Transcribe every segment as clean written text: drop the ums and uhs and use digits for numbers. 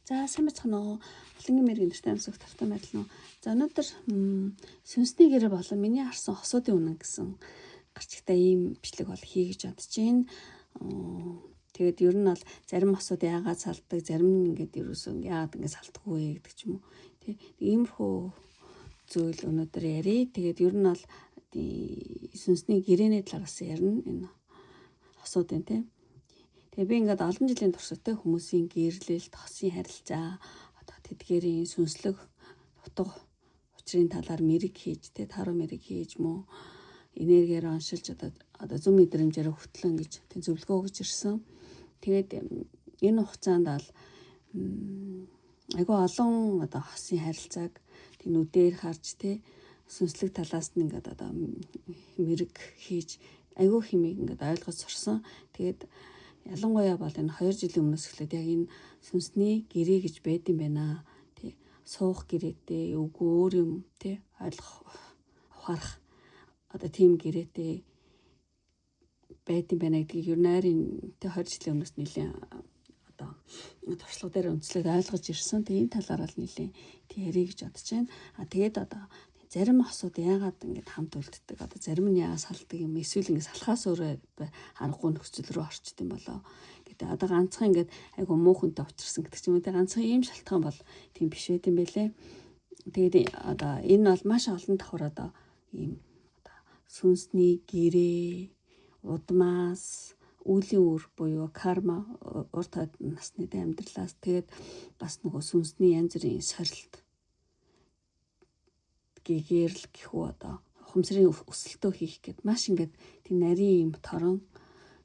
За сайн бацхан уу. Хөлнгийн мэргийн нэртэй амьсгах тавтай байдлаа. За өнөөдөр сүнсний гэрээ болон миний харсан хосуудын үнэн гэсэн гарчигтай ийм бичлэг бол хийгэж бодож байна. Тэгээд ер нь бол зарим хосууд яагаад салдаг, зарим нь ингээд ерөөсөө яагаад ингээд салтгүй гэдэг ч юм уу. Тэг иймэрхүү зүйл өнөөдөр ярий. Тэгээд ер нь бол сүнсний гэрээний талаас ярина энэ хосуудын тийм. Тэгээ би ингээд олон жилийн туршлагатай хүмүүсийн гэрэлт, хосын харилцаа, одоо тэдгээрийн сүнслэг утга учрын талаар мэрэг хийж, таруу мэрэг хийж мөн энергиээр оншилж одоо зөв мэдрэмжээр хөтлөн гэж тийм зөвлөгөө өгч ирсэн. Тэгээд энэ хугацаанд бол айгүй олон одоо хосын харилцааг тийм нүдээр харж сүнслэг талаас нь ингээд одоо мэрэг хийж айгүй хэмээг ингээд ойлгож сурсан. Тэгээд ялангуяа бол энэ 2 жилийн өмнөөс эхлээд яг энэ сүнсний гэрээ гэж байд юм байна. Тий. Суух гэрээтэй, үгүй өөр юм тий ойлгох, ухаарах одоо тийм гэрээтэй байд юм байна гэдгийг ер нь найрын тий 20 жилийн өмнөөс нэлийн одоо туршлага дээр үндэслээд ойлгож ирсэн. Тэгээ энэ талаар бол нэлийн тий ярих гэж бодож байна. Тэгээд одоо зарим хосууд яагаад ингэж хамт үлддэг, одоо зарим нь яагаад салдаг юм, эсвэл ингэ салхаас өөрөө харахгүй нөхцөл рүү орчд юм болоо гэдэг. Одоо ганцхан ингэж айгу муухантай учирсан гэдэг ч юм уу. Тэгээ ганцхан ийм шалтгаан бол тийм биш байт юм байлээ. Тэгээд одоо энэ бол маш олон давхар одоо ийм одоо сүнсний гэрээ, удмаас, үлийн үр буюу карма, урт насны амьдралаас тэгээд бас нөгөө сүнсний янз бүрийн сорилт гэгэрл гэхүү одоо ухамсарын өсөлтөө хийх гэд маш ингээд тийм нарийн юм торон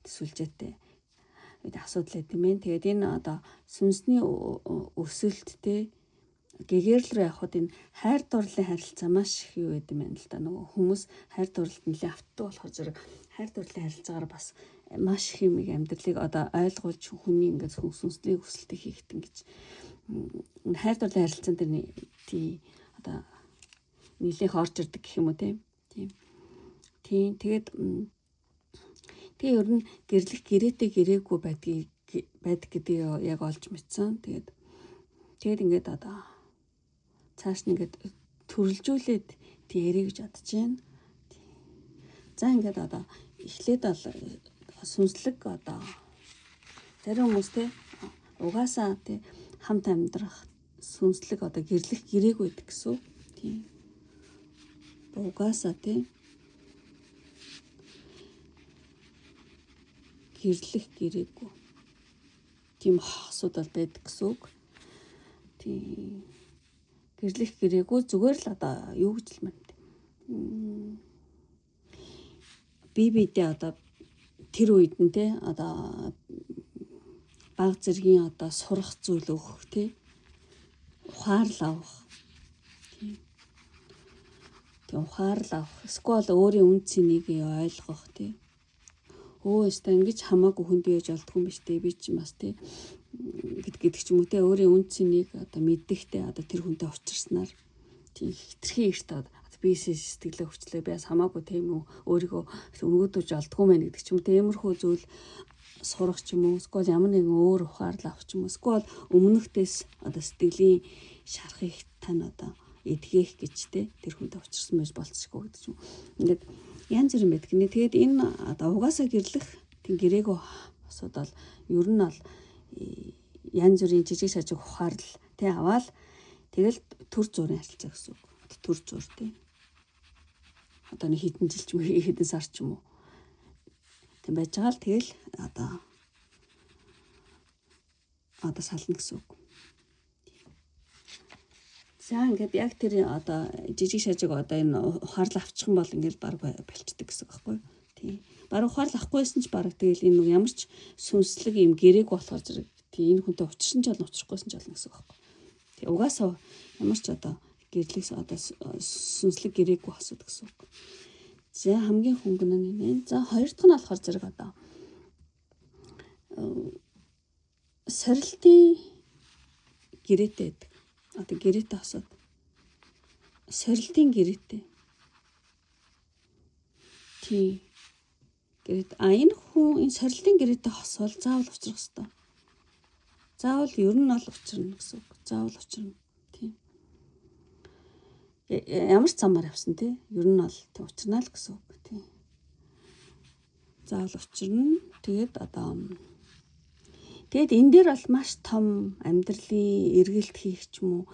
төсвөлжээтэй асуудал байт юм байна. Тэгээд энэ одоо сүнсний өсөлттэй гэгэрл рүү явхад энэ хайр дурлалын харилцаа маш их юу байт юм байна л да. Нөгөө хүмүүс хайр дурлалд нэлээд автдаг болохоор зэрэг хайр дурлалын харилцаагаар бас маш их юм амьдралыг одоо ойлгуулж хүний ингээд сүнсний өсөлтийг хийхт ингэж хайр дурлалын харилцаан дээр тий одоо нийлэх орж ирдэг гэх юм уу тийм. Тэгээд ер нь гэрлэх гэрээтэй гэрээгүй байдаг гэдгийг яг олж мэдсэн. Тэгээд ингээд одоо цааш нь ингээд төрөлжүүлээд ярих гэж бодож байна. За ингээд одоо эхлээд бол сүнслэг одоо зарим хүмүүс угаасаа хамт амьдрах сүнслэг одоо гэрлэх гэрээгүй байдаг гэсэн. Тийм. Угаасаа гэрлэх гэрээгүй тийм хосууд бол байдаг гэсэн үг. Тийм. Гэрлэх гэрээгүй зүгээр л одоо юу гэж л мэнт. Бибидээ одоо тэр үед нь одоо баг зэргийн одоо сурах зүйл өгөх ухаарл авах. Ухаарл авах. Эсвэл өөрийн үн цэнийг ойлгох өстой ингэж хамаагүй хүнд яаж олдох юм биш би ч бас гэдэг ч юм уу өөрийн үн цэнийг одоо мэддэхтэй одоо тэр хүнтэй уулзсанаар хитрхи эрт бисээ сэтгэлээ хүчлээ би бас хамаагүй тийм үү өөрийгөө өнгөдөөж олдгүй мэн гэдэг ч юм тиймэрхүү зүйл сурах ч юм уу эсвэл ямар нэгэн өөр ухаарл авах ч юм уу эсвэл өмнөхдөөс одоо сэтгэлийн шарахыг тань одоо эдгэх гэж тэр хүнтэй уулзсан байж болцсохгүй гэдэг юм. Ингээд янз бүрийн байдаг нэ. Тэгээд энэ одоо угаасаа гэрлэх тийм гэрээгүй асуудал бол ер нь бол янз бүрийн жижиг сажиг ухаарл аваад тэгэл төр зүрийн харилцаа гэсэн үг. Төр зүр одоо нэг хэдэн жил ч юм уу хэдэн сар ч юм уу. Тийм байж байгаа л тэгэл одоо сална гэсэн үг. За ингээд яг тэр одоо жижиг шажиг одоо энэ ухаарл авчих юм бол ингээд баг болчдөг гэсэн үг байхгүй юу? Тийм. Баг ухаарл авахгүйсэн ч баг тэгэл энэ ямар ч сүнслэг юм гэрээг болохоор зэрэг тийм энэ хүнтэй учирсан ч болно учрахгүйсэн ч болно гэсэн үг байхгүй юу? Тийм. Угаасаа ямар ч одоо гэрлэх одоо сүнслэг гэрээгүй асуудаг гэсэн үг. За хамгийн хөнгөн нь энэ. За хоёр дахь нь болохоор зэрэг одоо сорилтын гэрээтэй байдаг. Одоо гэрээтэй хосод сорилтын гэрээтэй. Тийм. Гэрээд энэ хүн энэ сорилтын гэрээтэй хосвол заавал учрах ёстой. Заавал ер нь бол учрна гэсэн үг. Заавал учрна. Тийм. Ямар ч замаар явсан тий. Ер нь бол тийм учрна л гэсэн үг. Тийм. Заавал учрна. Тэгээд энэ дээр бол маш том амьдралын эргэлт хийх ч юм уу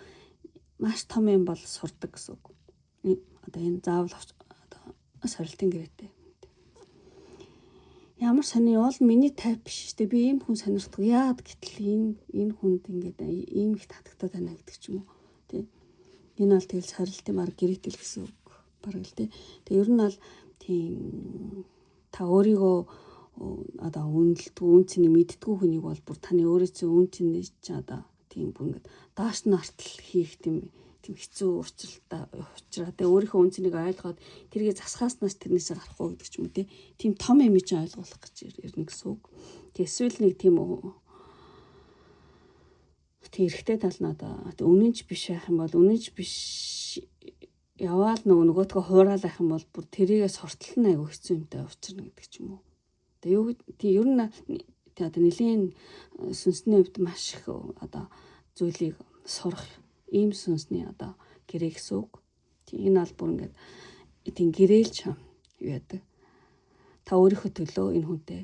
маш том юм бол сурдаг гэсэн үг. Энэ заавал сорилтын гэрээтэй. Ямар сони уул миний тайп биш шүү дээ. Би ийм хүн сонирхдаг. Яагаад гэтэл энэ хүнд ингээд ийм их татагтаад байна гэдэг ч юм уу. Тэ. Энэ бол тэгэл сорилтын баг гэрээтэл гэсэн үг. Бараг л тэ. Тэгээ ер нь бол тийм та өөрийгөө үнэлдэг, үнцнийг мэддэг хүнийг бол бүр таны өөрөөсөө үнцнийг ч тийм бүр ингээд дааш нь артал хийх тийм хэцүү учраа тэгээ өөрийнхөө үнцнийг ойлгоод тэргээ засгааснаас тэрнээсээ гарахгүй гэдэг ч юм уу тийм том юм чинь ойлгуулах гэж ирнэ гэсэн үг. Тэгээ эсвэл нэг тийм эрэгтэй тал нь үнэнч биш байх юм бол үнэнч биш яваал нөгөөдгөө хууралах юм бол бүр тэрийгээ суртал нь айгүй хэцүү юмтай учрна гэдэг ч юм уу. Тэгээ ер нь нэлийн сүнсний хувьд маш их зүйлийг сурах ийм сүнсний гэрээ гэсэн үг. Тийм энэ албар ингээд тийм гэрээлж юу яадаг. Та өөрийнхөө төлөө энэ хүнтэй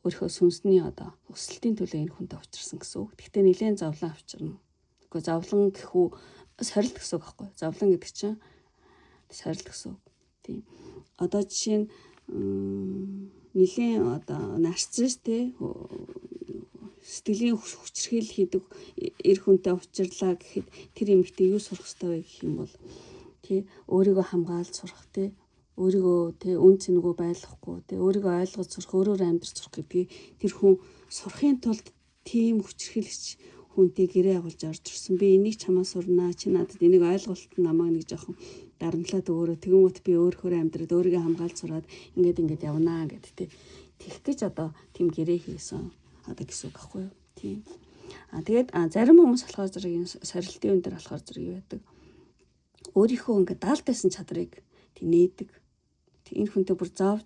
өөрийнхөө сүнсний өсөлтийн төлөө энэ хүнтэй учирсан гэсэн үг. Гэхдээ нэлийн зовлон авчирна. Гэхдээ зовлон гэхүү сорилт гэсэн үг байхгүй. Зовлон гэдэг чинь сорилт гэсэн үг. Тийм. Жишээ нь нэлийн нарцисс сэтгэлийн хүчрхийл хийдэг эр хүнтэй учирлаа гэхэд тэр эмэгтэй юу сурах ёстой вэ гэх юм бол өөрийгөө хамгаалж сурах өөрийгөө үн цэнэгүй байлгахгүй өөрийгөө ойлгож сурах өөрөөр амьдрах сурах гэдгийг тэр хүн сурахын тулд тийм хүчрхийлэгч хүнтэй гэрээ агуулж орж ирсэн. Би энийг чамаас сурнаа. Чи надад энийг ойлголт намайг нэг жоохон дарамтлаад өгөөрэй. Тэгмүүд би өөрөөр амьдраад өөрийгөө хамгаалж сураад ингээд явнаа гэдэг тэгэх гэж тийм гэрээ хийсэн. Гэсэн үг байхгүй юу. Тийм. Тэгээд зарим хүмүүс болохоор зэрэг энэ сорилтын үн дээр болохоор зэрэг юу байдаг. Өөрийнхөө ингээд даалт байсан чадрыг нээдэг. Энэ хүнтэй бүр зав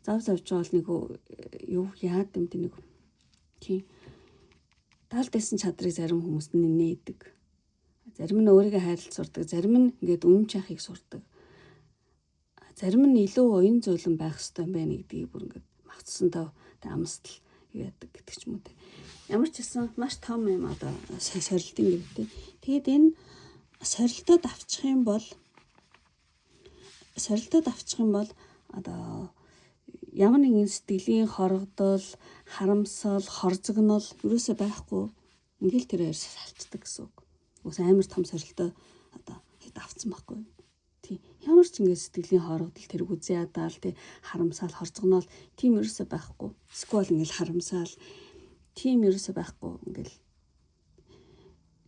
завж байгаа нэг юу яад юм те нэг тийм даалт байсан чадрыг зарим хүмүүс нээдэг. Зарим нь өөрийгөө хайрлаж сурдаг, зарим нь ингээд үнэн чанхыг сурдаг. Зарим нь илүү оюун зөөлөн байх хэрэгтэй юм байна гэдгийг бүр ингээд магтсантай амсдал яадаг гэдэг ч юм уу те. Ямар ч гэсэн маш том юм сорилтын гэрээтэй. Тэгээд энэ сорилтод авчих юм бол ямар нэгэн сэтгэлийн хоргодол, харамсал, хорзогнол юусоо байхгүй ингээл тэр хоёр салцдаг гэсэн үг. Уус амар том сорилтоо авцсан байхгүй. Тийм. Ямар ч ингэ сэтгэлийн хоргодол тэр үзээ ядаал тий харамсаал хорцгонол тийм ерөөсөө байхгүй. Эсвэл ингээл харамсаал тийм ерөөсөө байхгүй ингээл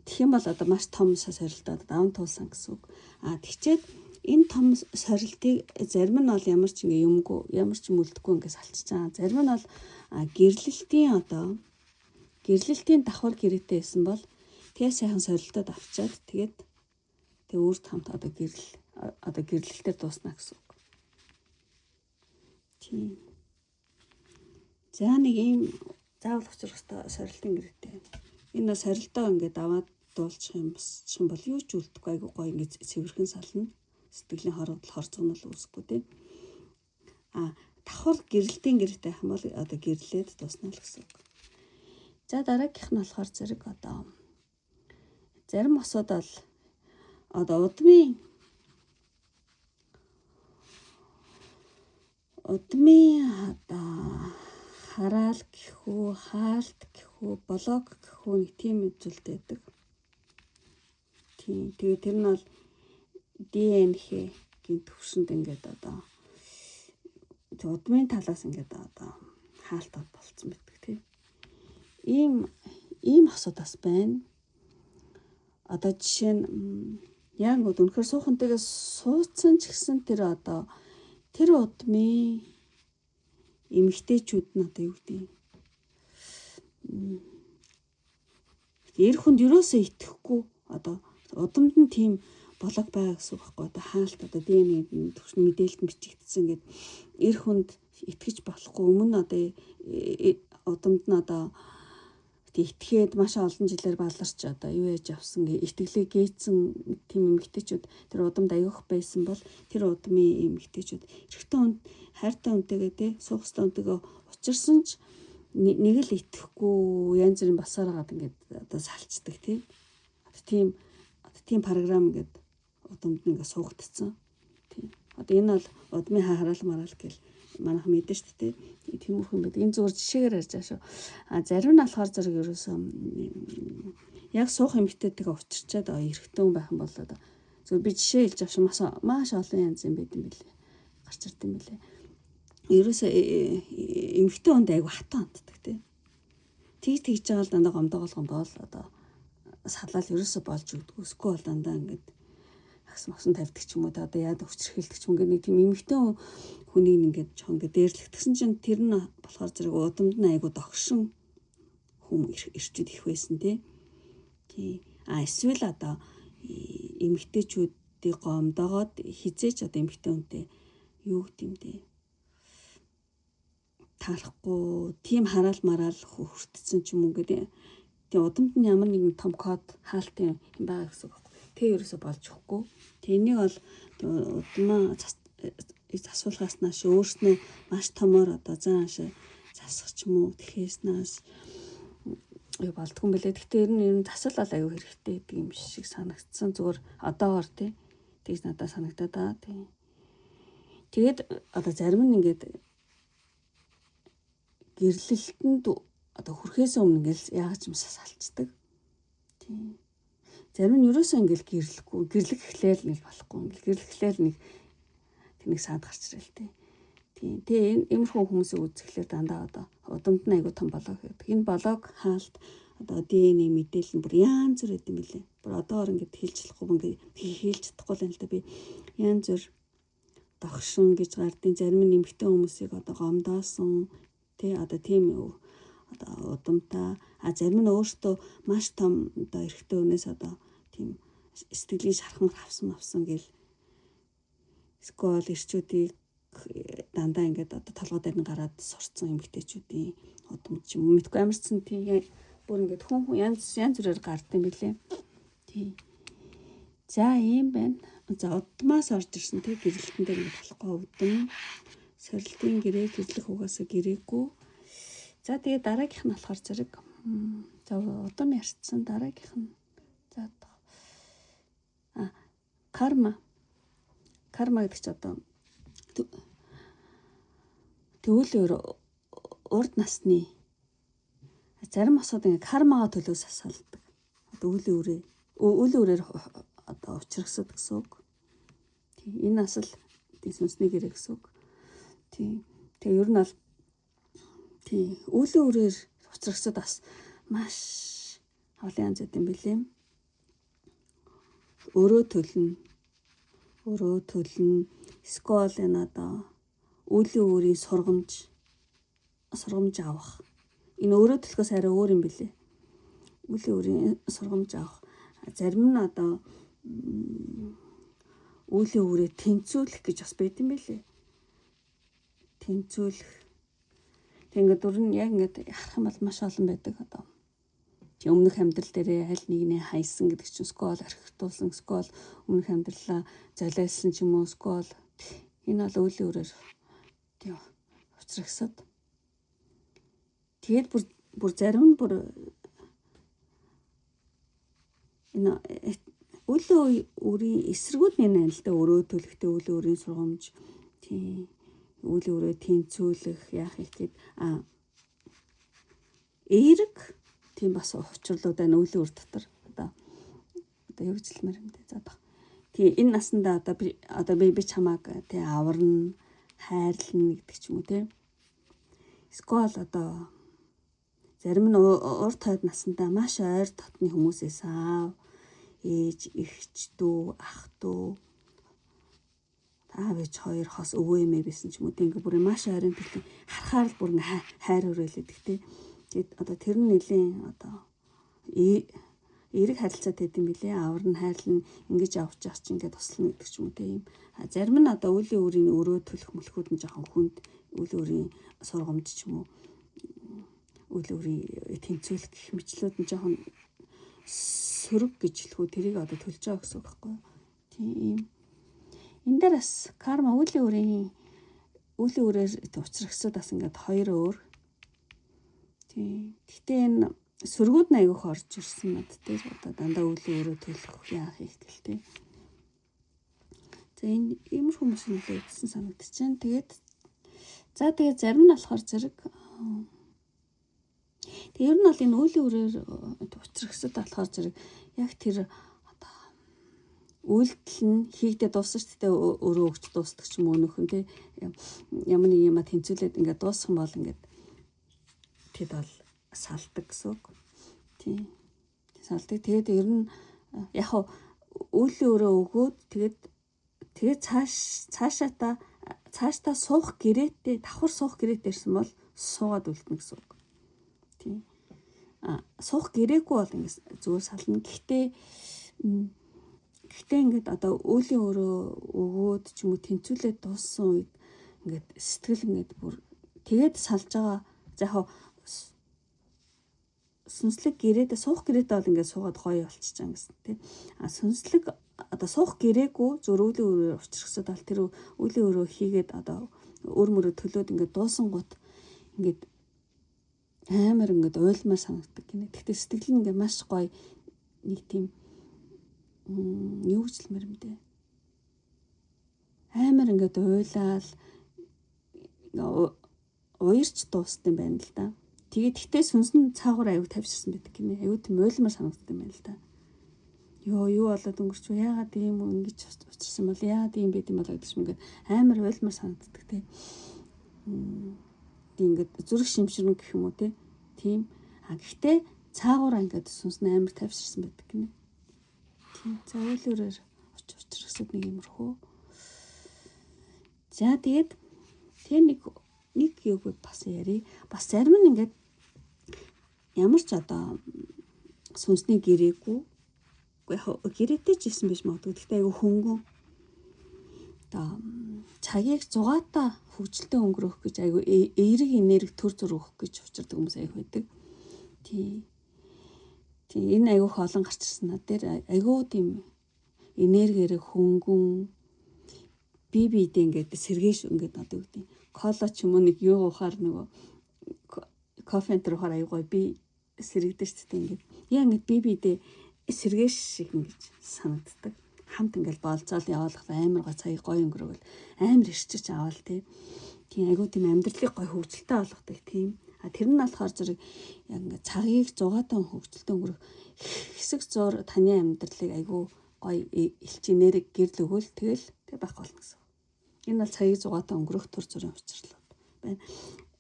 тэгэх юм бол маш том сорилтоо даван туулсан гэсэн үг. Тэгчээд энэ том сорилтыг зарим нь бол ямар ч ингэ юмгүй ямар ч юм үлдэхгүй ингэ салчиж байгаа. Зарим нь бол гэрлэлтийн давхар гэрээтэй байсан бол тэгээ сайхан сорилтоод авчаад тэгээд өөрт хамт гэрлэлтээр дуусна гэсэн үг. Тийм. За нэг ийм заавал учрах сорилтын гэрээтэй. Энэ сорилтоо ингээд аваад дуулчих юм бол юу ч үлдэхгүй айгуу гоё ингээд цэвэрхэн сална. Сэтгэлийн хоргодол хорцгонол үүсэхгүй тийм. Давхар гэрэлтийн гэрээтэй хам бол гэрлээд дуусна л гэсэн үг. За дараагийнх нь болохоор зэрэг зарим осод бол удмын хараал гэхүү, хаалт гэхүү, блог гэхүү нэг тийм зүйлтэй байдаг. Тийм. Тэгээ тэр нь бол ДНХ-ийн төвшөнд ингээд удмын талаас ингээд хаалтаад болцсон байдаг тийм. Ийм асуудаас байна. Жишээ нь яг үнэхээр суухантайгаас суудсан ч гэсэн тэр удмын эмэгтэйчүүд нь юу гэдэг эр хүнд юусоо итгэхгүй удамд нь тийм блог байгаа гэсэн үг байхгүй. Хаалт ДНХ-ийн төвшин мэдээлэлд бичигдсэн гэдэг эр хүнд итгэж болохгүй өмнө удамд нь итгээд маш олон жилээр баларч одоо юу яаж авсан итгэлээ гээцэн тийм эмэгтэйчүүд тэр удамд аявах байсан бол тэр удмын эмэгтэйчүүд эрэгтэй хүнд хайртай хүнтэйгээ те суух ёстой хүнтэйгээ учирсан ч нэг л итгэхгүй янз бүрийн басаар хагаад ингээд одоо салцдаг тийм програм ингээд удамд ингээд суугдсан. Тийм. Одоо энэ бол удмын хараал мараал гэл манайх мэдэн шүү дээ. Тиймэрхүү юм байдаг. Энэ зүгээр жишээгээр ярьж байгаа шүү. Зарим нь болохоор зэрэг ерөөсөө яг суух эмэгтэйтэйгээ учирчаад эрэгтэй хүн байх юм бол одоо зүгээр би жишээ хэлж авах шиг маш олон янз юм байд юм билээ. Гарч ирд юм билээ. Ерөөсөө эмэгтэй хүнд айгу хатан ханддаг тийм. Тэгж байгаа л дандаа гомдоол одоо салаал ерөөсөө болж өгдөг. Эсвэл дандаа ингээд агсан тавьдаг ч юм уу одоо яад хүчрхийлдэг ч юм ингээд нэг тийм эмэгтэй хүнийг ингээд чон ингээд дээрлэгдсэн чинь тэр нь болохоор зэрэг удамд нь айгу догшин хүм ирчүүд их байсан тий. Эсвэл одоо эмэгтэйчүүдийн гомдоогоод хизээч одоо эмэгтэй хүнтэй юу гэдэм дээ таарахгүй тийм хараал мараал хүртсэн ч юм уу гэдэг. Тэгээ удамд нь ямар нэгэн том код хаалтын юм байгаа гэсэн үг. Тэ ерөөсө болж өгөхгүй. Тэ энийг бол удмаа засуулгаас нааш өөрснөө маш томоор одоо зааш засах ч юм уу тэхээснээс юу болдгүй юм бэлээ. Гэхдээ ер нь засал бол аюу хэрэгтэй гэдэг юм шиг санагдсан. Зүгээр одоогоор тий тэгж надад санагдаад байгаа тий. Тэгээд одоо зарим нь ингээд гэрлэлтэнд одоо хүрхээс өмнө ингээл яагаад ч юм салцдаг. Тийм. Зарим нь ерөөсөө ингээл гэрлэхгүй, гэрлэх эхлээл нэг болохгүй. Ингээл гэрлэхлээл нэг тэнийг саад гарч ирэл тээ. Тийм. Тэгээ иймэрхүү хүмүүсийг үзэхлээр дандаа одоо удамд нь айгу том болоо гэдэг. Энэ болоог хаалт одоо ДНХ мэдээлэл нь бүр янз бүр гэдэм билээ. Бүр одоогор ингээд хэлж чадахгүй ингээд хэлж чадахгүй л юм л да би янз бүр догшин гэж гардын зарим нь нэмэгтэй хүмүүсийг одоо гомдоосон тий одоо тийм одоо удамтаа зарим нь өөртөө маш том одоо эрэгтэй хүнээс одоо тийм сэтгэлийн шархам авсан гэл скол ирчүүдийг дандаа ингээд одоо толгой дээр нь гараад сурцсан эмэгтэйчүүдийн удамд ч юм мэдгүй амарсан тийм бүр ингээд хүн янз бүрээр гардсан билээ. Тий. За ийм байна. За удмаас орж ирсэн тий гэрлэлтэн дээр ингээд болохгүй удам сорилтын гэрээ гэрлэх угаасаа гэрээгүй. За тэгээ дараагийнх нь болохоор зэрэг за удам ярьсан дараагийнх нь за карма гэдэг чи одоо төвлөөр урд насны зарим осод ингээ кармагаа төлөөс асаалдаг. Одоо үйл өөрөөр одоо учрагсад гэсэн үг. Тийм энэ асал сүнсний гэрээ гэсэн үг. Тийм тэгээ ер нь бол тийм үйл өөрөөр учрагсад бас маш олон янз юм билээ. Өөрөө төлнө скол энэ одоо үйл өөрийн сургамж авах. Энэ өөрөө төлөхөөс арай өөр юм билээ. Үйл өөрийн сургамж авах. Зарим нь одоо үйл өөрөө тэнцвүүлэх гэж бас байд юм билээ. Тэнцвүүлэх. Ингээд дүр нь яг ингээд харах юм бол маш олон байдаг одоо. Өмнөх амьдрал дээрээ аль нэгний хайсан гэдэг чинь скол архитектуулсан скол өмнөх амьдралаа золиослсон ч юм уу скол энэ бол үйл өөрөөр тийм учрагсад. Тэгээд бүр зарим нь бүр энэ үйл өөрийн эсрэгүүд нэ л да өөрөө төлөхтэй үйл өөрийн сургамж тийм үйл өөрөө тэнцвүүлэх яах их гээд эерэг тийм бас учрлууд байна үйл өөр дотор одоо юу гэж хэлмээр юм бэ за тийм энэ насандаа одоо би чамааг тий аварна хайрлна гэдэг ч юм уу тий скол одоо зарим нь урт хойд насандаа маш ойр дотны хүмүүсээс аав ээж эгч дүү ах дүү аав ээж хоёр хос өвөө эмээ байсан ч юм уу тий ингээ бүр маш ойрын төлөв харахаар л бүр ингээ хайр өрөөлөдөг тий тэгээд одоо тэр нь нэлийн одоо эерэг харилцаатай гэдэг юм билээ. Авар нь хайрлан ингэж авч явах чинь ингээд туслана гэдэг ч юм уу тийм. Зарим нь одоо үлийн өөрийн өөрөө төлөх мөлхүүд нь жоохон хүнд үйл өөрийн сургамж ч юм уу үйл өөрийн тэнцвэлэх гэх мэтлүүд нь жоохон сөрөг гэж хэлэх үү тэрийг одоо төлж байгаа гэсэн үг байхгүй юу. Тийм. Энэ дээр бас карма үйл өөрөөр учрагсад бас ингээд хоёр өөр. Тийм. Гэхдээ энэ сөргүүд нь айгүйх орж ирсэн над дээр одоо дандаа үйл өөрөө төлөх яах их гэлтэй. За энэ иймэрхүү хүмүүс нөлөө өгсөн санагдчихээн. Тэгээд зарим нь болохоор зэрэг ер нь бол энэ үйл өөрөөр учрагсад болохоор зэрэг яг тэр одоо үйлдэл нь хийгдээ дууссан ч гэдэг өөрөө өгч дуустдаг ч юм уу нөхөн тий ямар нэг юм тэнцвүүлээд ингээд дууссан бол ингээд тэд бол салдаг гэсэн үг. Тий. Салдаг. Тэгээд ер нь яг үйл өөрөө өгөөд тэгээд цаашаа суух гэрээтэй давхар суух гэрээтэй ирсэн бол суугаад үлдэнэ гэсэн үг. Тийм. Суух гэрээгүй бол ингэ зүгээр сална. Гэхдээ ингээд одоо үеийн өөрөө өгөөд ч юм уу тэнцвүүлээд дууссан үед ингээд сэтгэл ингээд бүр тэгээд салж байгаа. За яг сүнслэг гэрээдээ суух гэрээдээ бол ингээд суугаад гоё болчихж байгаа гэсэн тийм. Сүнслэг одоо суух гэрээгүй зөв үеийн өөрөө учрахсад бол тэр үеийн өөрөө хийгээд одоо өөр мөрөө төлөөд ингээд дуусан гут ингээд амар ингээд уйлмаар санагддаг гинэ. Гэхдээ сэтгэл нь ингээд маш гоё нэг тийм юу гэж хэлмээр юм бэ? Амар ингээд уйлаал уярч дууссан байна л да. Тэгээд гэхдээ сүнсэн цаагаар аюу тавьчихсан байдаг гинэ. Аюу тийм уйлмаар санагддаг юм байна л да. Юу болоод өнгөрч яагаад ийм ингэж учирсан бол яагаад ийм байд юм бол гэдэг юм ингээд амар уйлмаар санагддаг тий. Ингээд зүрх шимширнэ гэх юм уу тийм. Гэхдээ цаагаараа ингээд сүнс нь амар тавьширсан байдаг гинэ. Тийм. За үйл өөрөөр учрахсад нэг юмрхүү. За тэгээд тэр нэг юуг бас яри. Бас зарим нь ингээд ямар ч одоо сүнсний гэрээгүй гэрээтэй ч исэн биш магадгүй. Гэхдээ айгүй хөнгөн одоо цагийг зугаатаа хөгжилтэй өнгөрөх гэж айгүй эерэг энерги төр зүр өгөх гэж учирдаг хүмүүс айгүй байдаг. Тийм. Энэ айгүй олон гарч ирсэн над дээр айгүй тийм энергиэр хөнгөн биедээ ингээд сэргээш ингээд одоо үгдیں۔ Кола ч юм уу нэг юу ухаар нөгөө кофе энэ ухаар айгүй би сэрэгдэж шүү дээ ингээд. Яа ингээд биедээ сэргээш шиг ингэж санагддаг. Хамт ингээл болцоол явуулах амар гой цагийг гоё өнгөрөөл амар ирчиж аваал тийм айгуу тийм амьдралыг гоё хөгжилтэй болгодог тийм тэр нь болохоор зэрэг яг ингээ цагийг 100 тонн хөгжилтэй өнгөрөх хэсэг зур таны амьдралыг айгуу гоё элч энерги гэрл өгөөл тэгэл тэг байх болно гэсэн. Энэ бол цагийг 100 тонн өнгөрөх төр зүрийн учирлал байна.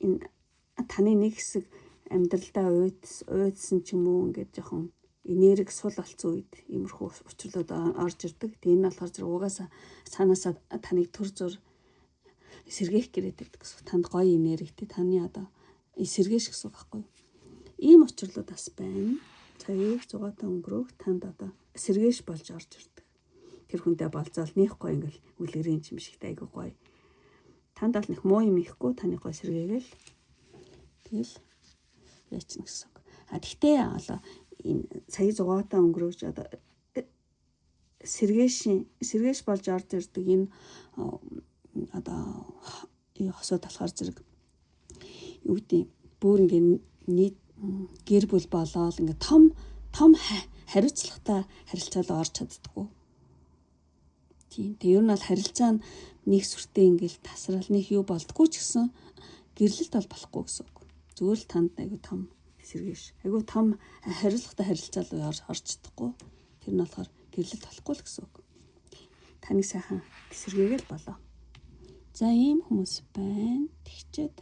Энэ таны нэг хэсэг амьдралдаа уйдсан ч юм уу ингээд жоохон энерги сул болцсон үед иймэрхүү учрлууд орж ирдэг. Тэгээ энэ болохоор зэрэг угаасаа цаанаасаа таныг төр зур сэргээх гэрээдэг гэсэн. Танд гоё энергитэй таны одоо сэргээш гэсэн үг байхгүй юу? Ийм учрлууд бас байна. Цагийг 100 тонн өнгөрөх танд одоо сэргээш болж орж ирдэг. Тэр хүнтэй болцоол нэх гоё ингээл үлгэрийн юм шигтэй айгу гоё. Танд бол нэх муу юм ихгүй таны гоё сэргээгээл тэгэл яачна гэсэн үг. Тэгтээ одоо энэ цагийг 100 тонн өнгөрөөж одоо сэргээш болж орж ирдэг энэ одоо хосууд болохоор зэрэг юу гэдэг бүр ингээд нийт гэр бүл болоод ингээд том хариуцлагатай харилцаалаа орж чаддаггүй. Тийм. Тэг ер нь бол харилцаа нь нэг сүртэй ингээд тасрал нэг юу болдгоо ч гэсэн гэрлэлт бол болохгүй гэсэн үг. Зүгээр л танд айгу том сэргээш. Айгу том хариуцлагатай харилцаалаа орж чадахгүй. Тэр нь болохоор гэрлэлт болохгүй л гэсэн үг. Таны сайхан сэргээгээл болоо. За ийм хүмүүс байна. Тэгчээд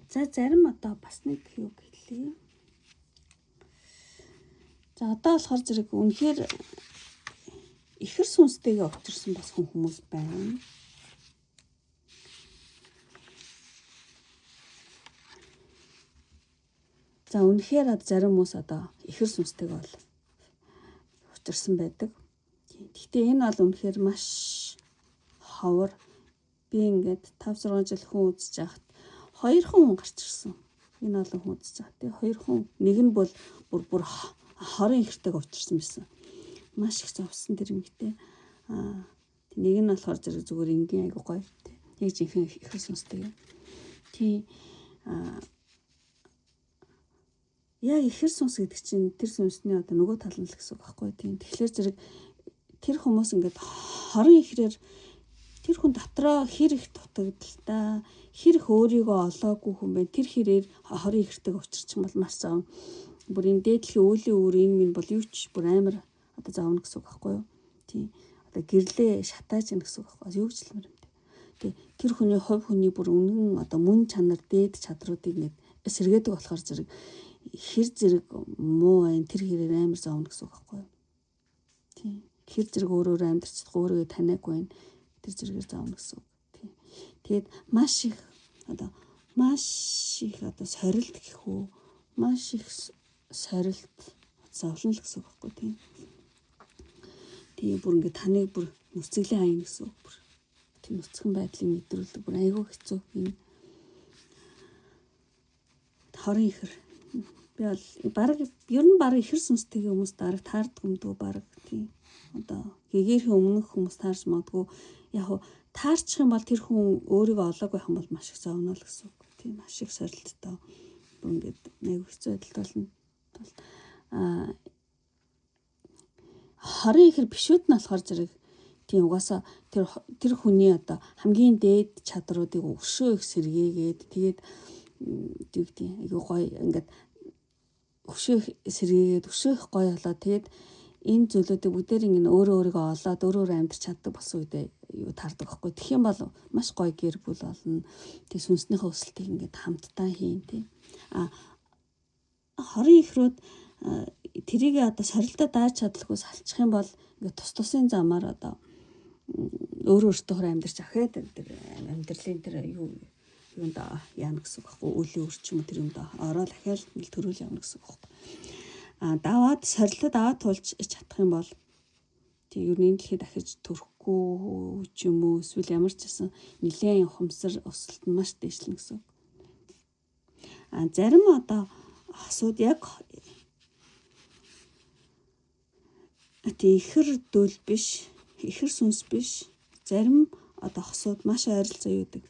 за зарим одоо бас нэг юу гэлээ. За одоо болохоор зэрэг үнэхээр ихэр сүнстэйгээ өвчрсөн бас хүмүүс байна. За үнэхээр зарим хүмүүс одоо ихэр сүнстэйгээ бол өвчрсөн байдаг. Гэхдээ энэ бол үнэхээр маш ховор. Би ингээд 5-6 жил хүн үзэж яхад 2 хүн гарч ирсэн. Энэ олон хүн үзэж байгаа. Тэгээ хоёр хүн нэг нь бол бүр хорон ихтэйг авчирсан байсан. Маш их зовсон тэр эмэгтэй. Нэг нь болохоор зүгээр энгийн айгу гоё. Яг жинхэнэ ихэр сонсдог юм. Тийм яг ихэр сүнс гэдэг чинь тэр сүнсний одоо нөгөө тал нь л гэсэн үг байхгүй тийм. Тэгэхээр зэрэг тэр хүмүүс ингээд хорон ихрээр тэр хүн дотроо хэр их дутагдaltaа хэр их өөрийгөө олоогүй хүн байна. Тэр хэрээр хорон ихэртэйг учирч бол маш зав. Бүр энэ дээдлийн үүлийн үр энэ минь бол юу ч бүр амар одоо заавна гэсэн үг байхгүй юу. Тийм. Одоо гэрлээ шатааж ийн гэсэн үг байхгүй юу ч л юм. Тийм. Тэр хүний хувь хүний бүр үнэн одоо мөн чанар дээд чадруудыг ингээд сэргээдэг болохоор зэрэг хэр зэрэг муу байна тэр хэрээр амар заавна гэсэн үг байхгүй юу. Тийм. Хэр зэрэг өөрөөр амьдарч өөрийгөө таниагүй байна. Тэр зэрэгээр заавна гэсэн үг. Тийм. Тэгээд маш их одоо сорилт гэх үү. Маш их сорилт зовлон л гэсэн үг байхгүй тийм. Тэгээ бүр ингээд таныг бүр нүцгэлийн аян гэсэн үг. Тийм нүцгэн байдлыг мэдрүүлдэг бүр айгүй хэцүү юм. Хорон ихэр би бол ер нь баг ихэр сүнстэйгээ хүмүүс дараг таардаг юм дөө баг тийм. Одоо гэгэрхийн өмнөх хүмүүс таарч магадгүй яг таарчих юм бол тэр хүн өөрийгөө олоогүй юм бол маш их зовно л гэсэн үг. Тийм маш их сорилттой. Бүр ингээд айгүй хэцүү байдалд болно. Хорон ихэр бишүүд нь болохоор зэрэг тийм угаасаа тэр хүний одоо хамгийн дээд чадруудыг өшөө их сэргээгээд тэгээд юу гэдэг айгүй гоё ингээд өшөө сэргээгээд өшөө их гоё болоо тэгээд энэ зүйлүүдийг бүгдээр ингэ өөрийгөө олоод өөрөөр амьдарч чаддаг болсон үедээ юу таардаг байхгүй. Тэгэх юм бол маш гоё гэр бүл болно. Тэг сүнснийхээ өсөлтийг ингээд хамтдаа хийн тий. Хорон ихрүүд тэрийг одоо сорилтоо дааж чадлаггүй салчих юм бол ингээд тусын замаар одоо өөртөө амьдарч ахаад тэр амьдралын тэр юунд яана гэсэн үг байхгүй. Үлийн өрчим тэр юмд ороод ахаал нэг төрүүл явна гэсэн үг байхгүй. Даваад сорилтод аваад туулж чадах юм бол тэг юу нэг дэлхийд дахиж төрөхгүй ч юм уу эсвэл ямар ч гэсэн нэлээд ухамсар өсөлт нь маш дээшлэн гэсэн үг. Зарим одоо хасууд яг ихэр дөл биш, ихэр сүнс биш. Зарим одоо хасууд маш ойролцоо юудаг.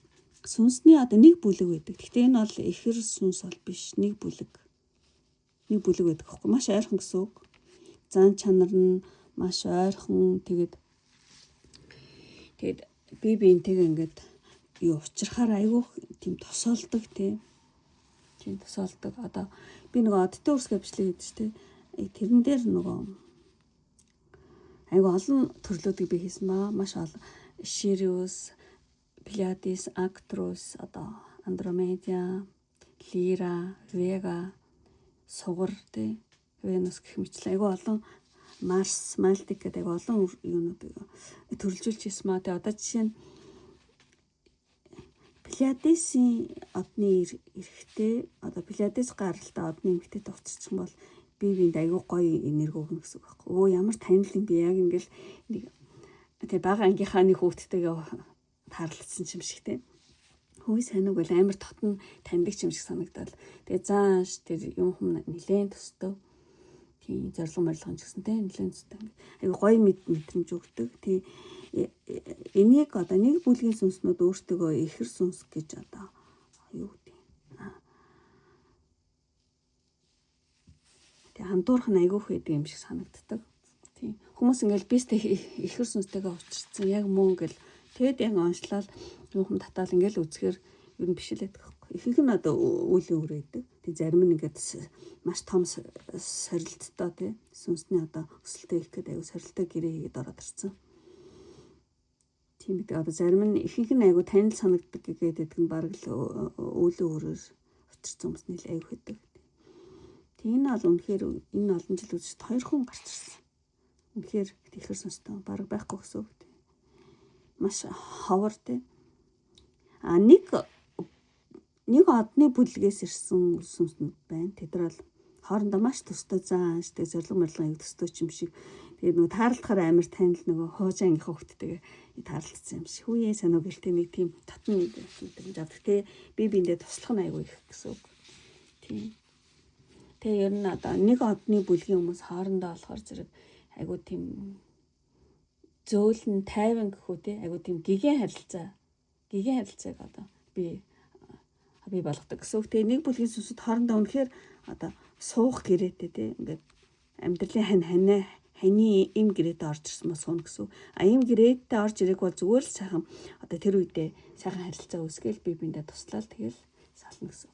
Сүнсний одоо нэг бүлэг байдаг. Гэхдээ энэ бол ихэр сүнс бол биш, нэг бүлэг байдаг байхгүй. Маш ойрхон гэсэн үг. Зан чанар нь маш ойрхон тэгээд бие биентэйгээ ингээд юу учрахаар айгүй тийм тосолдог тийм тосолдог. Одоо би нөгөө одтой үрсгээ бичлэг хийдэг шүү дээ. Тэрэн дээр нөгөө айгүй олон төрлүүдийг би хийсэн баа. Маш олон Шириус, Пилатес, Актрус, одоо Андромеда, Лира, Вега, Сугар тий Венус гэх мэтлээ айгүй олон Марс, Малтик гэдэг айгүй олон юунуудыг төрөлжүүлж хийсэн маа. Тэгээ одоо жишээ нь Пилатесийн одны эрэхтэй одоо Пилатес гаралтай одны эмэгтэйтэй уулзчих юм бол бие биед айгүй гоё энерги өгнө гэсэн үг байхгүй. Өө ямар танил юм би яг ингээл нэг тэгээ бага ангийнхаа нэг хүүхдтэйгээ таарлцсан юм шиг тий. Хөөе сайн уу гэл амар татна таньдаг юм шиг санагдал. Тэгээ зааш тэр юм хүм нилээн төстөө. Тийм зорилго морилгон ч гэсэн тий нилээн төстөө. Айгүй гоё мэдрэмж өгдөг. Тий энийг одоо нэг бүлгийн сүнснүүд өөртөө ихэр сүнс гэж одоо юу гэдэг. Тэгээ хандуурх нь айгүйх байдаг юм шиг санагддаг. Тийм хүмүүс ингээл бистэй ихэр сүнстэйгээ уулзсан яг мөн гэл тэгэд яг онцлол юм хүм татаал ингээл үзэхээр ер нь биш л байдаг байхгүй. Ихэнх нь одоо үлийн үр байдаг. Тэг зарим нь ингээд маш том сорилттой тий сүнсний одоо өсөлтөө их гэдэг аюу сорилттой гэрээ хийгээд ороод ирсэн. Тийм гэдэг одоо зарим нь ихэнх нь аюу танил санагддаг гэдэг нь бараг л үлийн үрээр учирсан хүмүүс нэл аюу хэдэг. Тэг энэ бол үнэхээр энэ олон жил үзэж хоёр хүн гарч ирсэн. Үнэхээр ихэр сүнстэй бараг байхгүй гэсэн үг тий. Маш ховор тий. Нэг одны бүлгээс ирсэн сүнснүүд байна. Тэд нар бол хоорондоо маш төстэй зааш тэг зориг морилгын аяг төстэй юм шиг. Тэгээд нөгөө таарлахаар амар танил нөгөө хоожаангийнхаа хөвгттэйгээ таарлцсан юм шиг. Хүүе санаа гэлтэй нэг тийм татна нэг авдаг тий. Би биэндээ туслах нь аягүй их гэсэн үг. Тийм. Тэгээ ер нь одоо нэг одны бүлгийн хүмүүс хоорондоо болохоор зэрэг айгуу тийм зөөлн тайван гэхүү те айгуу тийм гигийн харилцааг одоо би болгодог гэсэн үг. Тэгээ нэг бүлгийн сүнсүүд хоорондоо үнэхээр одоо суух гэрээтэй те ингээд амьдралын хани им гэрээтэй орж ирсэн бас суун гэсэн. Им гэрээтэй орж ирээг бол зүгээр л сайхан одоо тэр үедээ сайхан харилцаа үүсгээл бие биендээ туслал тэгэл сална гэсэн.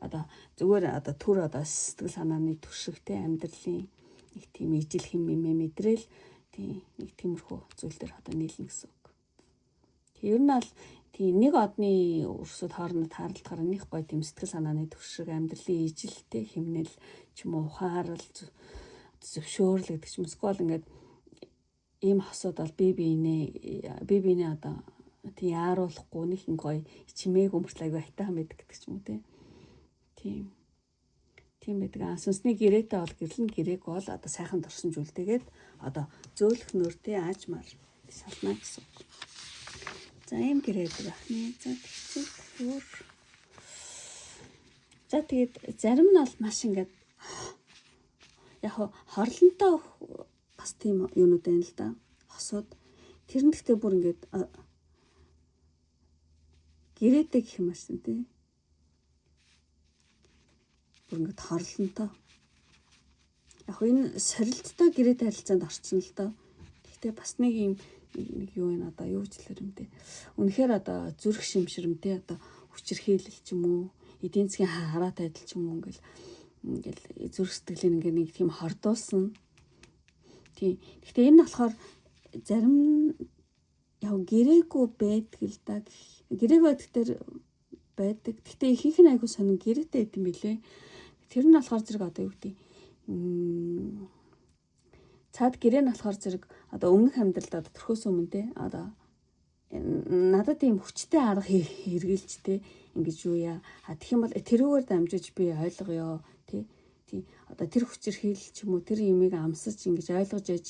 Одоо зүгээр одоо түр одоо сэтгэл санааны туршигтэй амьдралын нэг тийм ижил хэм мэдрэл тийм нэг тиймэрхүү зүйл дээр одоо нийлнэ гэсэн үг. Ер нь бол тийм нэг одны өрсөд хоорондоо тааралдахаар нэг гоё тийм сэтгэл санааны туршиг амьдралын ижилтэй хэмнэл ч юм уу ухаарал зөвшөөрөл гэдэг ч юм эсвэл ингээд ийм хосууд бол бие биенээ одоо тийм яаруулахгүй нэг юм гоё чимээг өмөртлөө аягүй хайтахан байдаг гэдэг ч юм уу тийм байдаг. Сүнсний гэрээтэй бол гэрлэн гэрээг бол одоо сайхан дурсан зүйлтэйгээд одоо зөөлөх нөртэй аажмаар шална гэсэн үг. За ийм гэрээдэг ахны. За тэгээд зарим нь бол маш ингээд яг хорлонтой бас тийм юунууд байна л да. Хосууд тэр нь гэхдээ бүр ингээд гэрээтэй гэх юм аашсан тий. Бүр ингээд хорлонтой. Яг энэ сорилттой гэрээтэй харилцаанд орсон л доо. Гэхдээ бас нэг юм нэг юу вэ одоо юу ч хэлэр юм те. Үнэхээр одоо зүрх шимшрэмтэй одоо хүчирхийлэл ч юм уу, эдийн засгийн хараатай адил ч юм уу ингээл зүрх сэтгэлийн ингээ нэг тийм хордуулсан. Тийм. Гэхдээ энэ болохоор зарим яг гэрээгүй байдаг л да. Гэрээг байдаг. Гэхдээ ихэнх нь айгуу сонин гэрээтэй байт юм билээ. Тэр нь болохоор зэрэг одоо юу гэдэг цаад гэрээ нь болохоор зэрэг одоо өмнөх амьдралд одоо төрхөөс өмнө те одоо надад тийм хүчтэй арга хэрэгжилж те ингэж юу яа. Тэгэх юм бол тэрүүгээр дамжиж би ойлгоё те. Тийм одоо тэр хүчээр хийл ч юм уу тэр юмыг амсаж ингэж ойлгож яж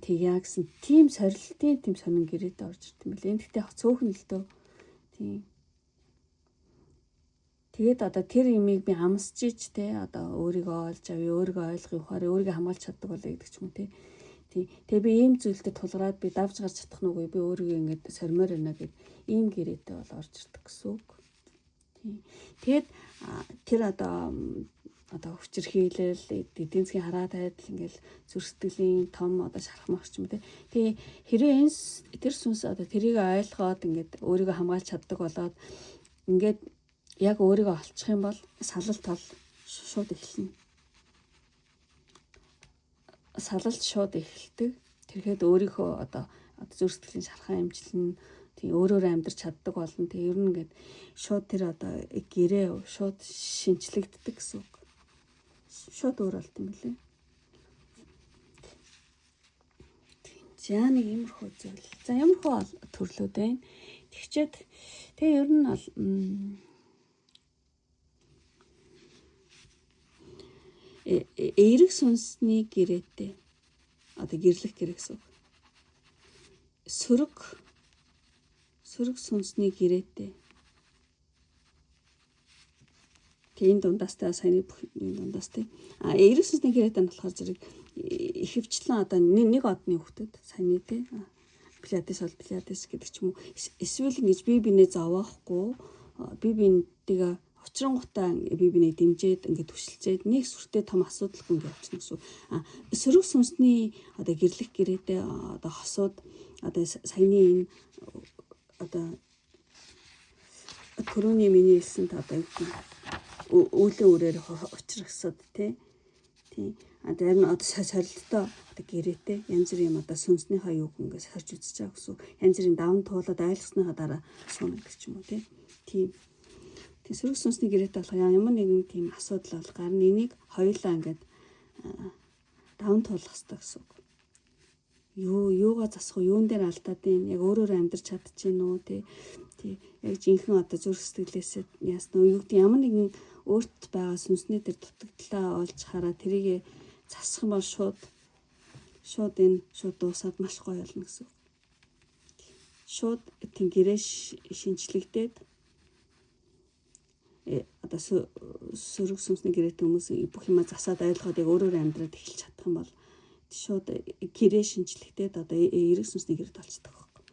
тэгья гэсэн тийм сорилтын тийм сонин гэрээтэй орж ирт юм билээ. Гэхдээ яг цөөхөн л дөө. Тийм. Тэгээд одоо тэр имийг би амсчиж те одоо өөрийгөө олж авъя, өөрийгөө ойлгох ухаар өөрийгөө хамгаалж чаддаг болъё гэдэг ч юм уу те. Тэгээ би ийм зүйлтэй тулгараад би давж гарч чадах нүггүй би өөрийгөө ингэж сормоор байна гэд ийм гэрээтэй бол орж ирдэг гэсэн үг. Тэгээд тэр одоо хүчирхийлэл эдийн засгийн хараад байдал ингээл зүрх сэтгэлийн том одоо шархмах ч юм те. Тэгээ хэрэг тэр сүнс одоо тэрийг ойлгоод ингээд өөрийгөө хамгаалж чаддаг болоод ингээд яг өөрийгөө олчих юм бол салалт бол шууд эхэлнэ. Салалт шууд эхэлдэг. Тэрхэд өөрийнхөө одоо зүрх сэтгэлийн шархаа амжилна. Тийм өөрөөр амьдарч чаддаг болно. Тэгээ ер нь ингээд шууд тэр одоо гэрээ шууд шинчлэгддэг гэсэн үг. Шууд өөр болт юм билээ. За нэг иймэрхүү зүйл. За иймэрхүү төрлүүд байна. Тэгчээд тэгээ ер нь бол эерэг сүнсний гэрээтэй одоо гэрлэх гэрээ гэсэн үг. Сөрөг сүнсний гэрээтэй. Тийм дундаас саяны дундаас тийм. Эерэг сүнсний гэрээтэй нь болохоор зэрэг ихэвчлэн одоо нэг одны хүүхдэд саяны тийм. Пилатес гэдэг ч юм уу. Эсвэл ингэж бие бинээ зовоохгүй бие биентэйгээ учрангуудаа бие биенээ дэмжиж ингээд төшөлцээд нэг сүртэй том асуудал хүн явуулчихна гэсэн. Сөрөг сүнсний одоо гэрлэх гэрээтэй одоо хосууд одоо саяны энэ одоо төрөний миний хэлсэнд одоо үүлийн үрээр учрагсад тий. Зарим одоо сорилттой одоо гэрээтэй янз бүрийн одоо сүнснийхаа юуг ингээд сорж үзэж байгаа гэсэн. Янз бүрийн даван туулаад ойлгосныхаа дараа суунах гэж юм уу тий. Тийм сөрөг сүнсний гэрээтэй болох ямар нэгэн тийм асуудал бол гарна энийг хоёулаа ингээд даван туулах хэрэгтэй гэсэн үг. Юугаа засах вэ? Юун дээр алдаад байна? Яг өөрөөр амьдарч чадчихэв нүү тий. Яг жинхэнэ одоо зүрх сэтгэлээсээ яасна уу? Юу гэдэг ямар нэгэн өөрт байгаа сүнсний дээр дутагдлаа олж хараа тэрийг засах юм бол шууд дуусаад маш гоё болно гэсэн үг. Шууд тийм гэрээ шинчлэгдээд одоо сөрөг сүнсний гэрээтэй хүмүүс бүх юма засаад ойлгоод яг өөрөөр амьдраад эхэлж чадах юм бол шууд гэрээ шинжлэхтэй одоо эрэг сүнсний гэрээд болчихдог байхгүй.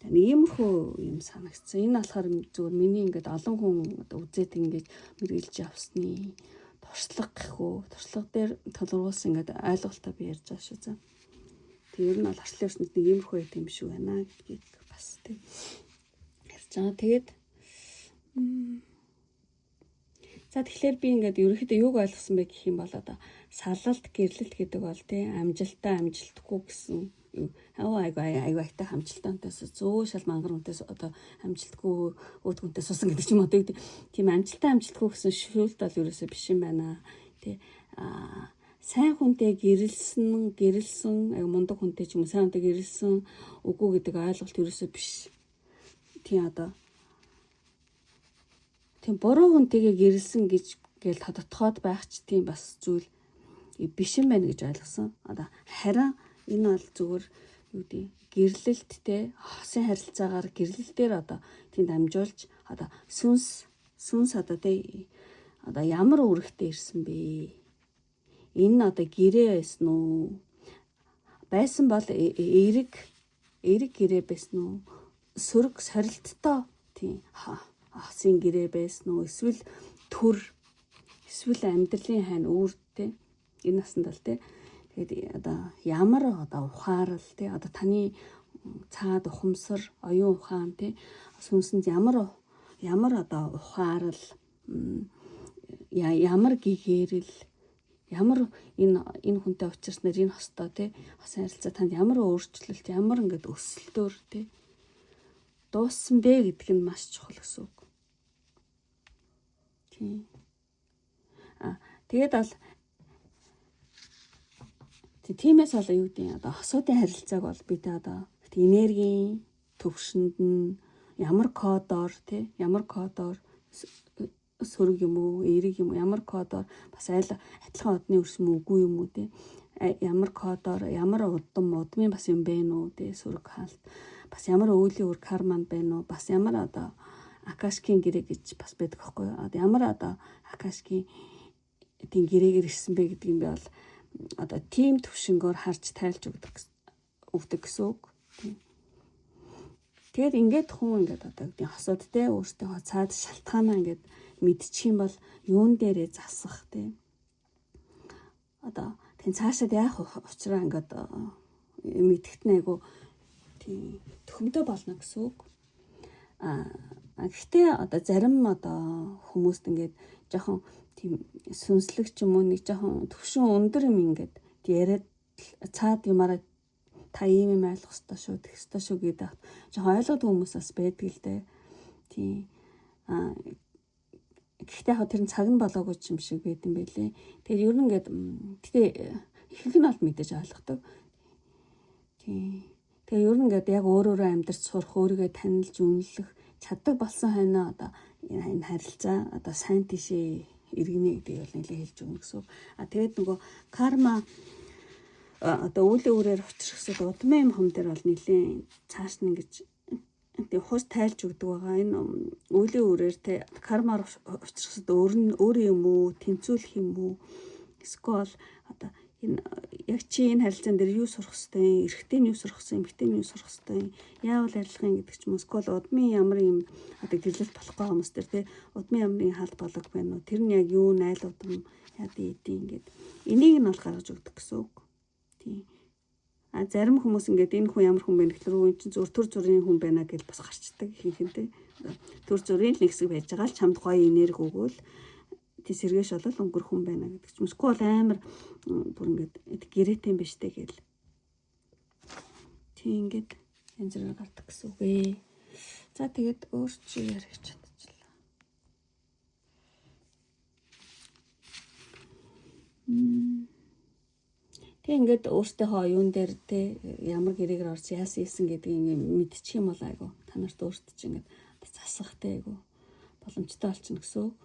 Тэгээ иймэрхүү юм санагдсан. Энэ болохоор зүгээр миний ингээд олон хүн одоо үзээд ингээд мэргэлж явсны туршлага гэх үү. Туршлага дээр толгуурлсан ингээд ойлголтоо би ярьж байгаа шүү заа. Тэгээ ер нь бол орчлын ертөнд нэг иймэрхүү байт юм шүү байна гэдгийг бас тийм ярьж байгаа. Тэгээд за тэгэхээр би ингээд ерөөхдөө юуг ойлгосон бэ гэх юм бол одоо салалт гэрлэлт гэдэг бол тийм амжилтаа амжилтгүй гэсэн айгуутай амжилтаантайс зөө шал мангар үнтэйс одоо амжилтгүй өөдгөнтэй сусан гэдэг ч юм уу тийм амжилтаа амжилтгүй гэсэн шүүлт бол ерөөсөө биш юм байна тий сайн хүнтэй гэрэлсэн мундаг хүнтэй ч юм уу сайн хүнтэй гэрэлсэн үгүй гэдэг ойлголт ерөөсөө биш тий одоо тийм буруу хүнтэйгээ гэрэлсэн гэж гээл тодотгоод байх ч тийм бас зүйл биш юм байна гэж ойлгосон. Одоо харин энэ бол зүгээр юу гэдэг гэрлэлттэй хосын харилцаагаар гэрлэлтээр одоо тэнд амжуулж одоо сүнс одоо тэ одоо ямар үүрэгтэй ирсэн бэ? Энэ одоо гэрээ байсан уу? Байсан бол эрэг гэрээ байсан уу? Сөрөг сорилттой тийм хосын гэрээ байсан уу? Эсвэл төр эсвэл амьдралын хань үүртэй энэ насанд л тий тэгээд одоо ямар одоо ухаарал тий одоо таны цаад ухамсар оюун ухаан тий сүнсэнд ямар одоо ухаарал ямар гэгэрэл ямар энэ хүнтэй уулзснаар энэ хостой тий хосын харилцаа танд ямар өөрчлөлт ямар ингээд өсөлтөөр тий дууссан бэ гэдг нь маш чухал гэсэн үг. Тий тэгээд бол тиймээс бол юу гэдэг одоо хосуудын харилцааг бол бид одоо энергийн төвшөнд нь ямар кодоор сөрөг юм уу эрэг юм уу ямар кодоор бас адилхан одны өрс юм үгүй юм уу тий ямар кодоор ямар удмын бас юм бэ нүү тий сөрөг хаалт бас ямар өвлийн үр карманд байна уу бас ямар одоо акашкийн гэрээ гэж бас байдаг байхгүй юу ямар одоо акашкийн тийм гэрээгээр ирсэн бэ гэдэг юм бэ бол одоо тим төвшнгөөр харж тайлж өгдөг гэсэн үг. Тэгээд ингээд хүн ингээд одоо гэдэг хосууд те өөртөө цаад шалтгаанаа ингээд мэдчих юм бол юун дээрээ засах те. Одоо тийм цаашаад яах учраа ингээд мэдгэт найгу тийм төхөмдөө болно гэсэн үг. Гэхдээ одоо зарим одоо хүмүүст ингээд жоохон тийм сүнслэг ч юм уу нэг жоохон төвшин өндөр юм ингээд яриад цаад юмараа та ийм юм ойлгох ёстой шүү тэгэх ёстой шүү гэдэг жоохон ойлгоод хүмүүс бас байдаг л дээ. Тийм гэхдээ яг тэр цаг нь болоогүй юм шиг байд юм байлээ. Тэгэхээр ер нь ингээд гэтээ ихэнх нь бол мэдээж ойлгодог. Тийм тэгээ ер нь ингээд яг өөрөөрөө амьдарч сурах өөрийгөө танилж үнэлэх чаддаг болсон хайнаа одоо энэ харилцаа одоо сайн тийшээ иргэнэ гэдэг бол нэлээд хэлж өгнө гэсэн. Тэгээд нөгөө карма одоо үйл өөрөөр учрахсад удмын юм дээр бол нэлээд цааш нь ингэж тэг хус тайлж өгдөг байгаа. Энэ үйл өөрөөр те кармаар учрахсад өөрөө юм уу тэмцүүлэх юм уу эсвэл одоо энэ яг чи энэ харилцаан дээр юу сурах хэвтэй, эрэгтэй нь юу сурах хэвтэй, эмэгтэй нь юу сурах хэвтэй, яавал арилгахын гэдэг ч юм уу, эсвэл удмын ямар юм одоо гэрлэлт болохгүй хүмүүс төр тий удмын ямрын хаалт болог байна уу, тэр нь яг юу найл удам яа дийдээ ингээд энийг нь бол гаргаж өгдөг гэсэн үг. Тий. Зарим хүмүүс ингээд энэ хүн ямар хүн бэ гэхлээр үн чинь төр зүрийн хүн байна гэж бас гарчдаг ихэнхэнтэй. Төр зүрийн л нэг хэсэг байж байгаа л чамд гоё энерги өгөөл сэргээш болол өнгөр хүн байна гэдэг ч юм. Эсвэл амар бүр ингээд гэрээтэй биш тэ гэл. Тий ингээд янз бүрээр гардаг гэсэн үг ээ. За тэгээд өөрчөө ярих чадчихлаа. Тэг ингээд өөртөө юун дээр те ямар гэрээгээр орж яасан гэдгийг мэдчих юм бол айгу та нарт өөртөө ч ингээд засах те айгу боломжтой болчихно гэсэн үг.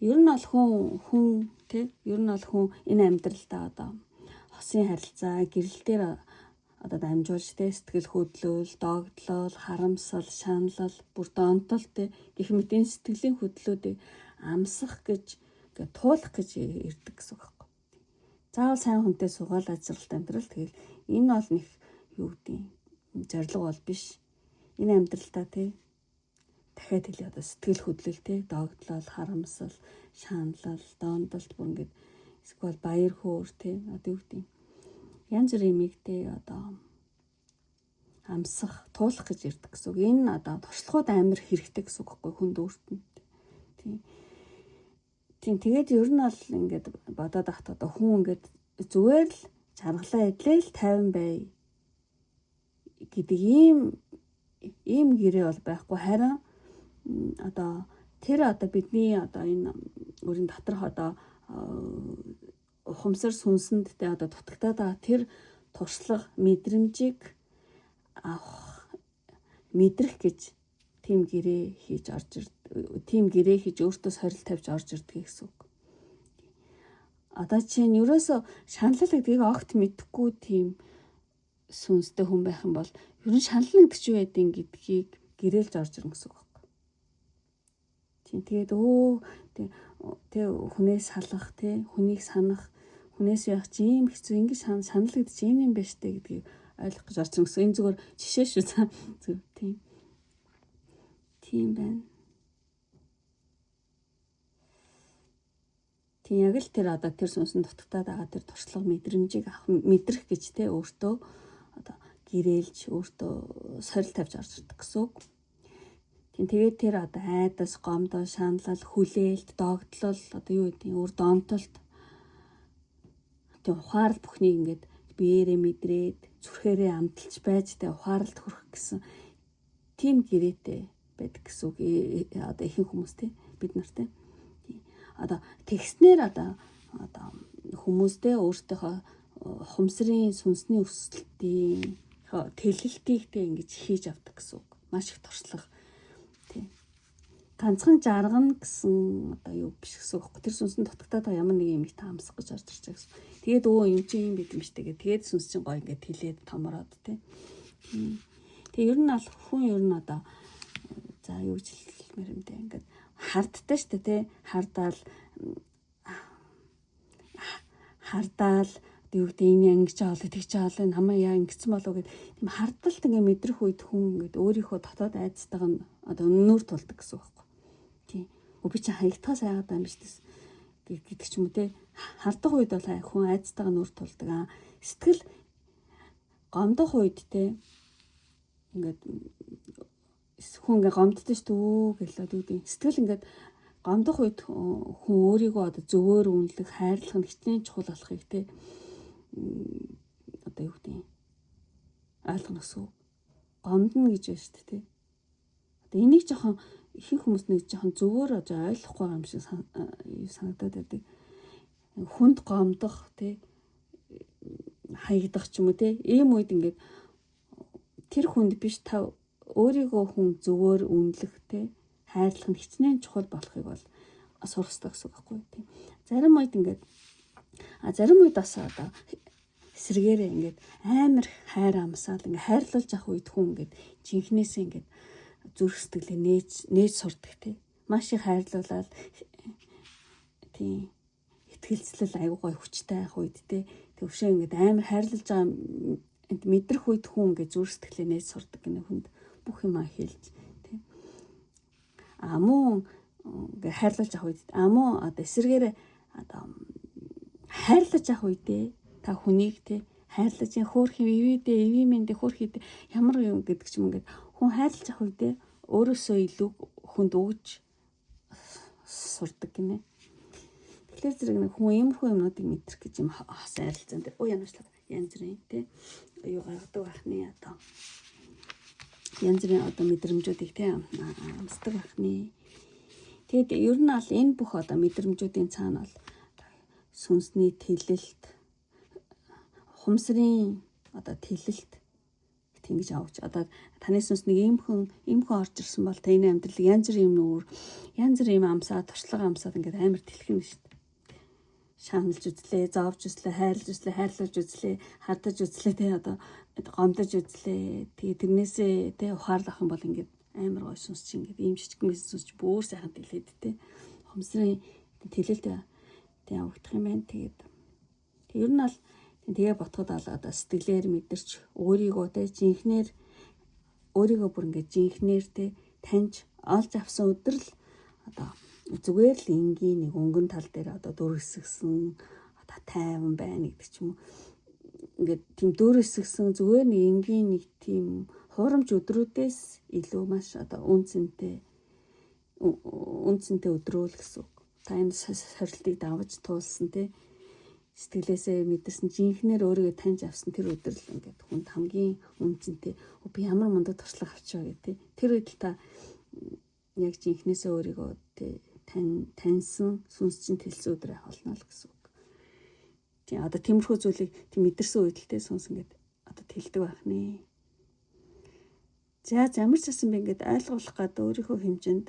Ер нь бол хүн тий ер нь бол хүн энэ амьдралдаа одоо хосын харилцаа гэрэл дээр одоо дамжуулж те сэтгэл хөдлөл, догдлол, харамсал, шаналл, бүр донтол те гэх мэт энэ сэтгэлийн хөдлөлүүдийг амсах гэж туулах гэж ирдэг гэсэн үг байхгүй. Заавал сайн хүнтэй суугаад ажралт амьдрал тэгэл энэ бол нэг юу гэдэг зориг бол биш. Энэ амьдралтаа те дахиад хэлээ одоо сэтгэл хөдлөл те догдлол, харамсал, шаналл, донтолт бүр ингээд эсвэл баяр хөөр те одоо юу гэдэг янз бүрийн юмыг те одоо амсах, туулах гэж ирдэг гэсэн үг. Энэ одоо туршлагууд амар хэрэгтэй гэсэн үг байхгүй хүнд өөртөнд. Тийм тэгээд ер нь бол ингээд бодоод ахт одоо хүн ингээд зүгээр л чаргалаа эдлээл 50 бай гэдэг ийм гэрээ бол байхгүй. Харин одоо тэр одоо бидний одоо энэ өөрийн доторх одоо ухамсар сүнсэнд тэ одоо дутагдаад байгаа тэр туршлага мэдрэмжийг авах мэдрэх гэж тийм гэрээ хийж өөртөө сорил тавьж орж ирдэг гэсэн үг. Одоо чинь ерөөсө шаналл гэдгийг огт мэдэхгүй тийм сүнстэй хүн байх юм бол ер нь шаналл гэдэг чи юу байдیں гэдгийг гэрээлж орж ирнэ гэсэн үг байна. Тийм тэгээд тэг хүнээс салах тий хүнийг санах хүнээс яах чи ийм хэцүү ингэ шаналл гэдэг чи юм байна штэ гэдгийг ойлгох гэж орж ирнэ гэсэн. Энэ зүгээр жишээ шүү цаа. Зөв тийм байна. Тийм яг л тэр одоо тэр сүнсэн дутагдаад байгаа тэр туршлага мэдрэмжийг авах мэдрэх гэж те өөртөө одоо гэрээлж өөртөө сорил тавьж орж ирдэг гэсэн үг. Тийм тэгээд тэр одоо айдас, гомдол, шаналл, хүлээлт, догтлол одоо юу гэдэг өөр донтолт тийм ухаарал бүхнийг ингээд биеэрээ мэдрээд зүрхээрээ амталж байж тэ ухаарлт хүрэх гэсэн тийм гэрээтэй байдаг гэсэн үг. Одоо ихэнх хүмүүс те бид нартэй одоо тэгснээр одоо хүмүүстэй өөртөөхөө хумсрын сүнсний өсөлтийн тэлэлтийг тэ ингэж хийж авдаг гэсэн үг. Маш их туршлага тий. Ганцхан жаргана гэсэн одоо юу биш гэсэн үг. Тэр сүнсэн дутагдаад байгаа ямар нэг юм их таамсах гэж орж ирж байгаа гэсэн. Тэгээд юм чи юм бид юм штэ тэгээд сүнс чинь гоё ингээд тэлээд томроод тий. Тэгээ ер нь бол хүн ер нь одоо за юу гэж хэлмээр юм бэ ингээд хардтай штэ тий. Хардаал юу гэдэг энэ ингэж аавал тэгж аавал намаа яа ингэсэн болов гэд тийм хардталт ингээ мэдрэх үед хүн ингээд өөрийнхөө дотоод айцтайг нь одоо нүүр тулдаг гэсэн үг байхгүй. Тийм. Би чи хаягдхаас айгаад байгаа юм биш тест гэдэг ч юм уу те. Хардах үед бол хүн айцтайг нүүр тулдаг. Сэтгэл гомдох үед те ингээд хүн ингээ гомддог шүү дээ гэлээд үүдээ. Сэтгэл ингээд гомдох үед хүн өөрийгөө одоо зөвөр үнэлэх, хайрлах нь хичнээн чухал болохыг те одоо юу гэдэг ойлгоно гэсэн. Гомдно гэж байна шүү дээ те. Одоо энийг жоохон ихэнх хүмүүс нэг жоохон зөвөр ойлгохгүй юм шиг санагдаад байдаг. Хүнд гомдох те хаягдах ч юм уу те ийм үед ингээд тэр хүнд биш та өөрийгөө хүн зөвөр үнэлэх те хайрлах нь хичнээн чухал болохыг бол сурах хэрэгтэй гэсэн үг байхгүй тийм. Зарим үед ингээд зарим үед бас одоо эсрэгээрээ ингээд амар хайр амсаал ингээд хайрлуулж авах үед хүн ингээд жинхнээсээ ингээд зүрх сэтгэлээ нээж сурдаг тийм. Маш их хайрлуулаад тийм итгэлцлэл аягүй гой хүчтэй байх үед тийм. Төвшөө ингээд амар хайрлуулж байгаа энд мэдрэх үед хүн ингээд зүрх сэтгэлээ нээж сурдаг гэнэ хүнд бүх юм хэлж тийм. Мөн ингээд хайрлуулж авах үед мөн одоо эсрэгээрээ одоо хайрлаж авах үедээ та хүнийг те хайрлаж хөөх ивэдээ ивэмэндээ хөөх ямар юм гэдэг ч юм ингээд хүн хайрлаж авах үедээ өөрөөсөө илүү хүнд өгж сурдаг гинэ. Тэгэхээр зэрэг нэг хүн иймэрхүү юмнуудыг мэдрэх гэж юм хас айралцсан те янаачлаа янз бүрийн те юу гаргадаг байхны одоо янз бүрийн одоо мэдрэмжүүдийг те амсдаг байхны. Тэгэд ер нь аль энэ бүх одоо мэдрэмжүүдийн цаана бол сүнсний тэлэлт хумсрын одоо тэлэлт ингэж авч одоо таны сүнс нэг иймхэн орж ирсэн бол та энэ амьдралыг янз бүрийн юм нүүр янз бүрийн юм амсаад туршлага амсаад ингээд амар тэлхэн шүү дээ. шаналж үзлээ, зовж үзлээ, хайрлаж үзлээ, хардаж үзлээ, тэ одоо гомдож үзлээ. Тэгээ тэрнээсээ тэ ухаарлах юм бол ингээд амар гой сонсч ингээд ийм жижиг мессеж сонсч бүр сайхан тэлээд тэ хомсрын тэлэлт тэ явагдах юм байна. Тэгээд ер нь бол тэгээ ботход одоо сэтгэлээр мэдэрч өөрийгөө тэ жинхнэр өөрийгөө бүр ингээд жинхнэр тэ таньж олж авсан өдөр л одоо зүгээр л энгийн нэг өнгөн тал дээр одоо дүрсгсэн одоо тайван байна гэдэг ч юм уу. Ингээд тийм дүрсгсэн зүгээр нэг энгийн нэг тийм хуурамч өдрүүдээс илүү маш одоо үнцэнтэй өдрөөл гэсэн үг. Та энэ сорилтыг давж туулсан те сэтгэлээсээ мэдэрсэн жинхнэр өөрийгөө таньж авсан тэр өдөр л ингээд хүнд хамгийн үнцэнтэй би ямар мундаг туршлага авчаа гэдэг. Тэр үед л та яг жинхнээсээ өөрийгөө таньсан сүнс чинь тэлсэн өдрөө холно л гэсэн үг. Тийм одоо тиймэрхүү зүйлийг тийм мэдэрсэн үед л сүнс ингээд одоо тэлдэг байх нэ. За ямар ч гэсэн би ингээд ойлгуулах гад өөрийнхөө хэмжээнд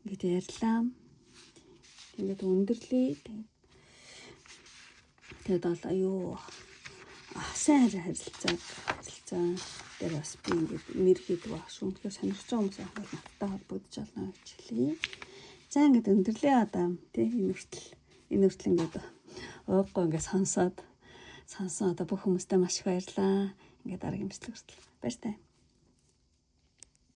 ингээд ярьлаа. Тэгээд өндөрлөе. Тэгээд бол аюу сайн харилцаа дээр бас би ингээд мэргэдэг баг шүү. Тэгэхээр сонирхож байгаа хүмүүс ахвал надтай холбогдож олно гэж хэлье. За ингээд өндөрлөө одоо тий энэ хүртэл ингээд ууггүй ингээд сонсон одоо бүх хүмүүстээ маш их баярлаа. Ингээд дараагийн бичлэг хүртэл баяртай.